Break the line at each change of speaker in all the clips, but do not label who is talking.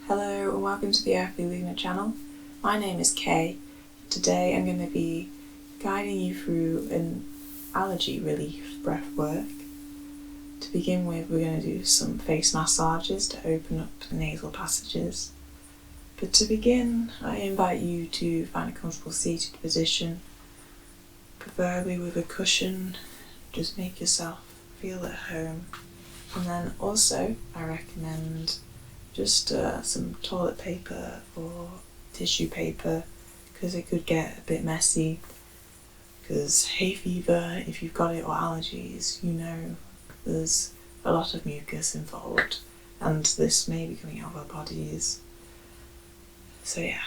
Hello and welcome to the Hayfever channel. My name is Kay. Today I'm going to be guiding you through an allergy relief breath work. To begin with, we're going to do some face massages to open up the nasal passages. But to begin, I invite you to find a comfortable seated position, preferably with a cushion. Just make yourself feel at home. And then also, I recommend just some toilet paper or tissue paper, because it could get a bit messy. Because hay fever, if you've got it, or allergies, you know there's a lot of mucus involved, and this may be coming out of our bodies. So yeah,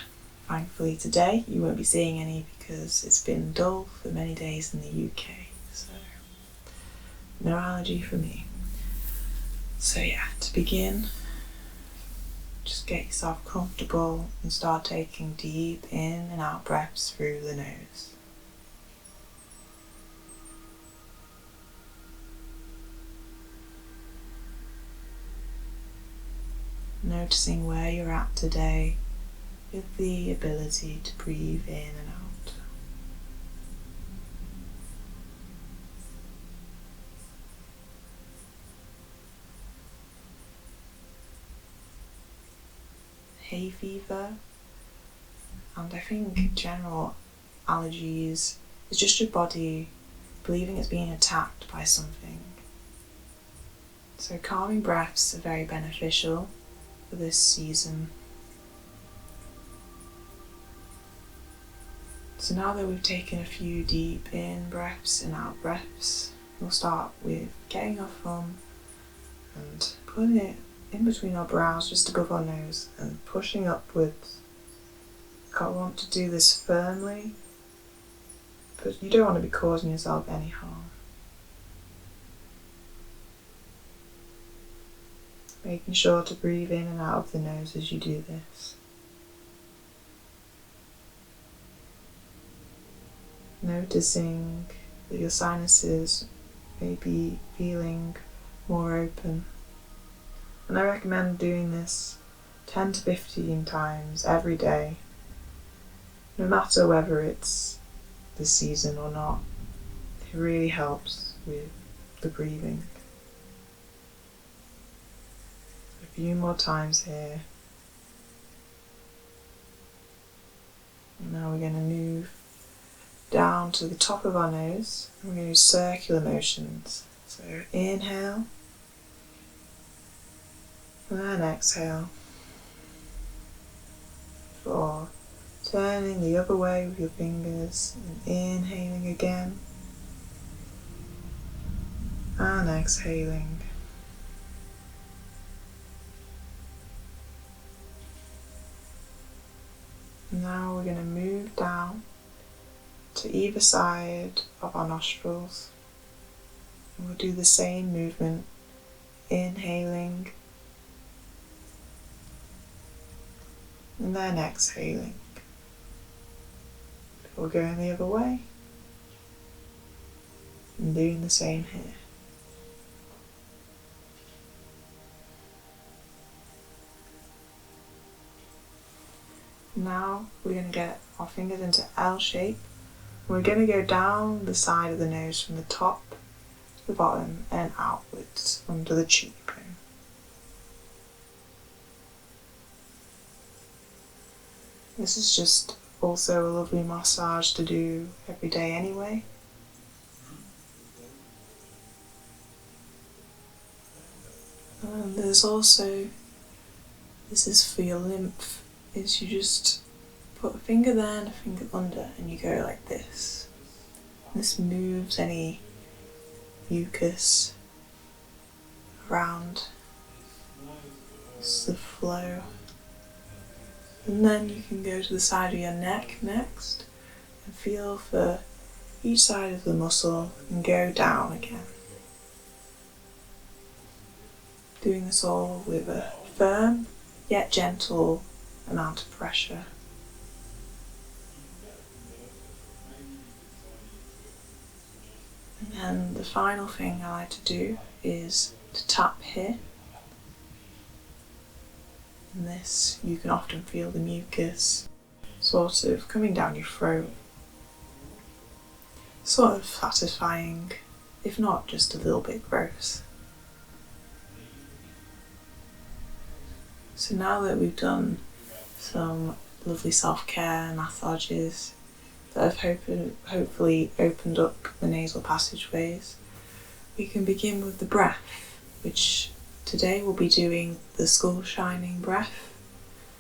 thankfully today you won't be seeing any because it's been dull for many days in the UK, so no allergy for me. So yeah, to begin, just get yourself comfortable and start taking deep in and out breaths through the nose. Noticing where you're at today with the ability to breathe in and out. Hay fever, and I think general allergies, is just your body believing it's being attacked by something. So calming breaths are very beneficial for this season. So now that we've taken a few deep in breaths and out breaths, we'll start with getting our thumb and putting it in between our brows, just above our nose, and pushing upwards. I want to do this firmly, but you don't want to be causing yourself any harm. Making sure to breathe in and out of the nose as you do this. Noticing that your sinuses may be feeling more open. And I recommend doing this 10 to 15 times every day, no matter whether it's the season or not. It really helps with the breathing. A few more times here. And now we're going to move down to the top of our nose, and we're going to do circular motions. So inhale, and exhale. For turning the other way with your fingers, and inhaling again, and exhaling. Now we're going to move down to either side of our nostrils, and we'll do the same movement, inhaling and then exhaling. We're going the other way and doing the same here. Now we're going to get our fingers into L shape. We're going to go down the side of the nose from the top to the bottom and outwards under the cheekbone. This is just also a lovely massage to do every day anyway. And there's also, this is for your lymph, is you just put a finger there and a finger under, and you go like this. This moves any mucus around. This is the flow. And then you can go to the side of your neck next and feel for each side of the muscle and go down again. Doing this all with a firm yet gentle amount of pressure. And then the final thing I like to do is to tap here. In this, you can often feel the mucus sort of coming down your throat, sort of satisfying, if not just a little bit gross. So now that we've done some lovely self-care massages that have hopefully opened up the nasal passageways, we can begin with the breath, which today we'll be doing the skull shining breath,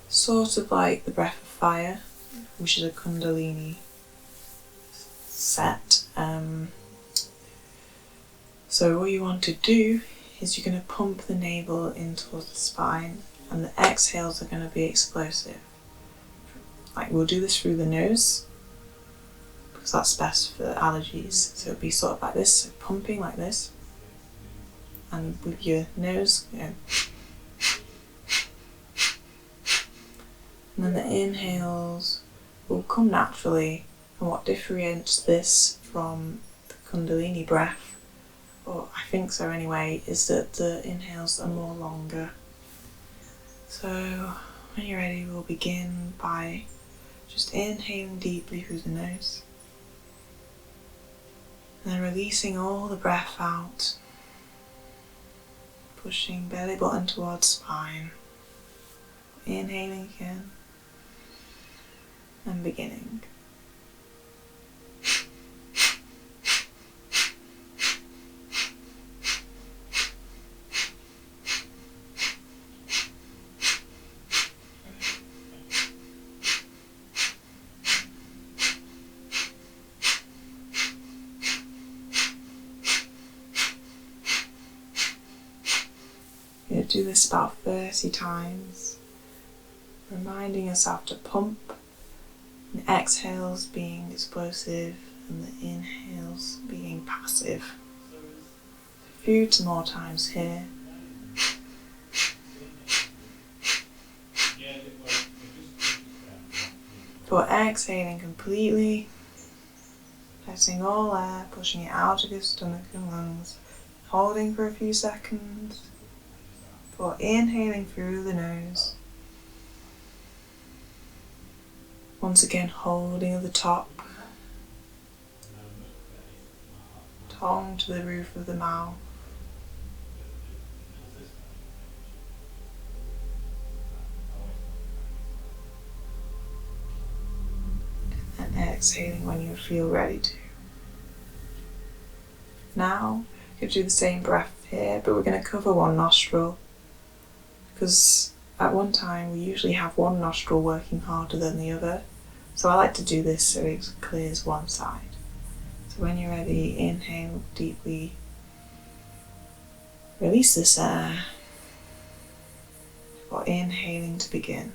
sort of like the breath of fire, which is a Kundalini set. So what you want to do is you're going to pump the navel in towards the spine, and the exhales are going to be explosive. Like, we'll do this through the nose, because that's best for allergies. So it'll be sort of like this, so pumping like this, and with your nose, and then the inhales will come naturally. And what differentiates this from the Kundalini breath, or I think so anyway, is that the inhales are more longer. So when you're ready, we'll begin by just inhaling deeply through the nose, and then releasing all the breath out, pushing belly button towards spine. Inhaling again, and beginning. You'll do this about 30 times, reminding yourself to pump, and exhales being explosive and the inhales being passive. A few more times here. Before exhaling completely, letting all air, pushing it out of your stomach and lungs, holding for a few seconds. Before inhaling through the nose. Once again, holding at the top, tongue to the roof of the mouth. And exhaling when you feel ready to. Now, you can do the same breath here, but we're going to cover one nostril, because at one time we usually have one nostril working harder than the other. So I like to do this so it clears one side. So when you're ready, inhale deeply, release this air, before inhaling to begin.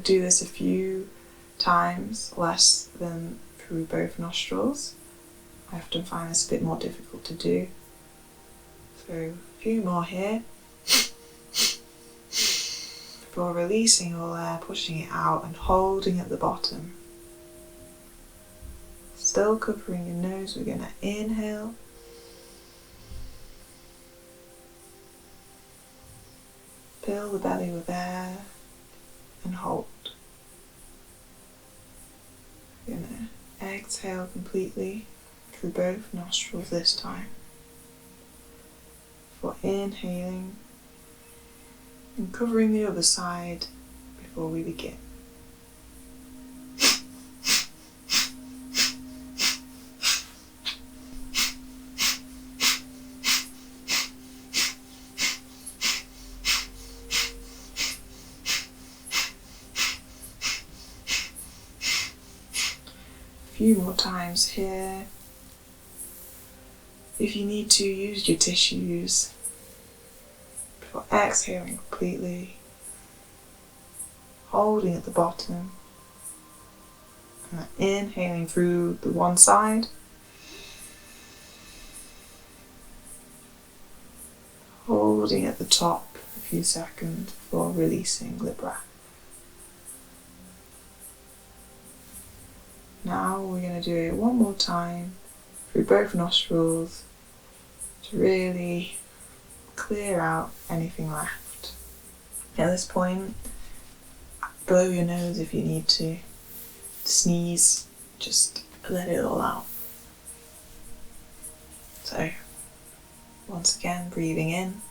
Do this a few times, less than through both nostrils. I often find this a bit more difficult to do. So a few more here. Before releasing all air, pushing it out and holding at the bottom. Still covering your nose, we're going to inhale. Fill the belly with air and hold. We're going to exhale completely through both nostrils this time. For inhaling and covering the other side before we begin. Few more times here. If you need to, use your tissues before exhaling completely, holding at the bottom, and inhaling through the one side, holding at the top of few seconds before releasing the breath. Now we're going to do it one more time through both nostrils to really clear out anything left. At this point, blow your nose if you need to. Sneeze, just let it all out. So, once again, breathing in,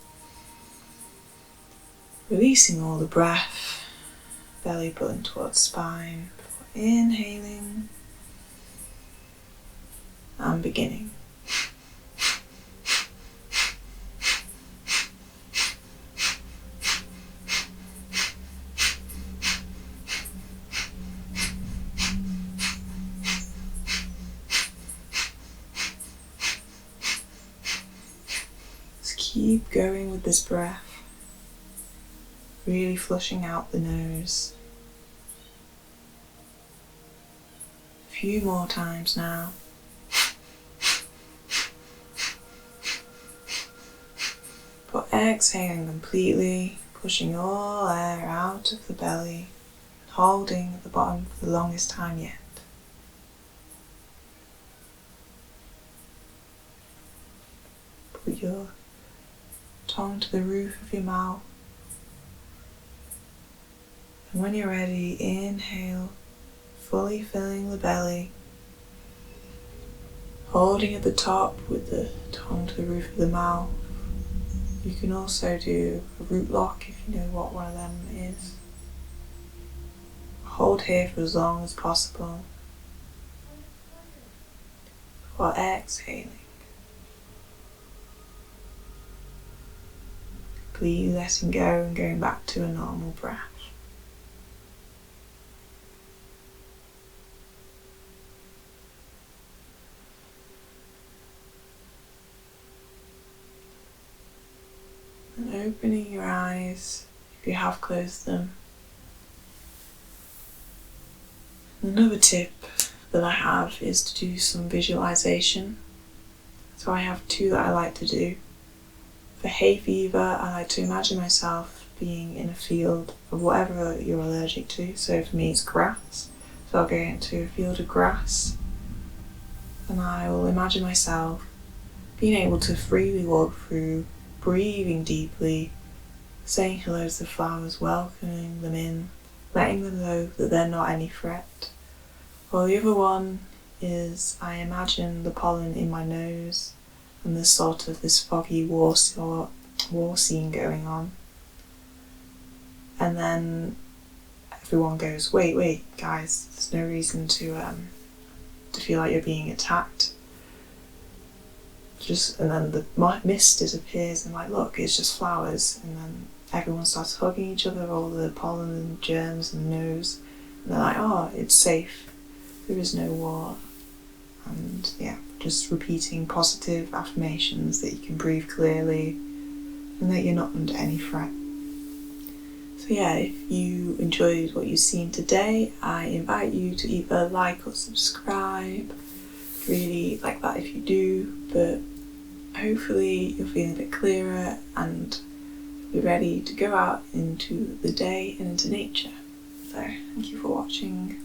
releasing all the breath, belly pulling towards spine, inhaling and beginning. Keep going with this breath, really flushing out the nose. A few more times now. But exhaling completely, pushing all air out of the belly, holding at the bottom for the longest time yet. Put your tongue to the roof of your mouth, and when you're ready, inhale, fully filling the belly, holding at the top with the tongue to the roof of the mouth. You can also do a root lock if you know what one of them is. Hold here for as long as possible while exhaling. Please letting go and going back to a normal breath. And opening your eyes if you have closed them. Another tip that I have is to do some visualization. So I have two that I like to do. For Hayfever, I like to imagine myself being in a field of whatever you're allergic to. So for me it's grass. So I'll go into a field of grass and I will imagine myself being able to freely walk through, breathing deeply, saying hello to the flowers, welcoming them in, letting them know that they're not any threat. While the other one is I imagine the pollen in my nose and there's sort of this foggy war scene going on. And then everyone goes, wait guys, there's no reason to feel like you're being attacked. And then the mist disappears and like, look, it's just flowers. And then everyone starts hugging each other, all the pollen and germs and nose. And they're like, oh, it's safe. There is no war. And yeah, just repeating positive affirmations that you can breathe clearly and that you're not under any threat. So yeah, if you enjoyed what you've seen today, I invite you to either like or subscribe. Really like that if you do, but hopefully you're feeling a bit clearer and be ready to go out into the day and into nature. So thank you for watching.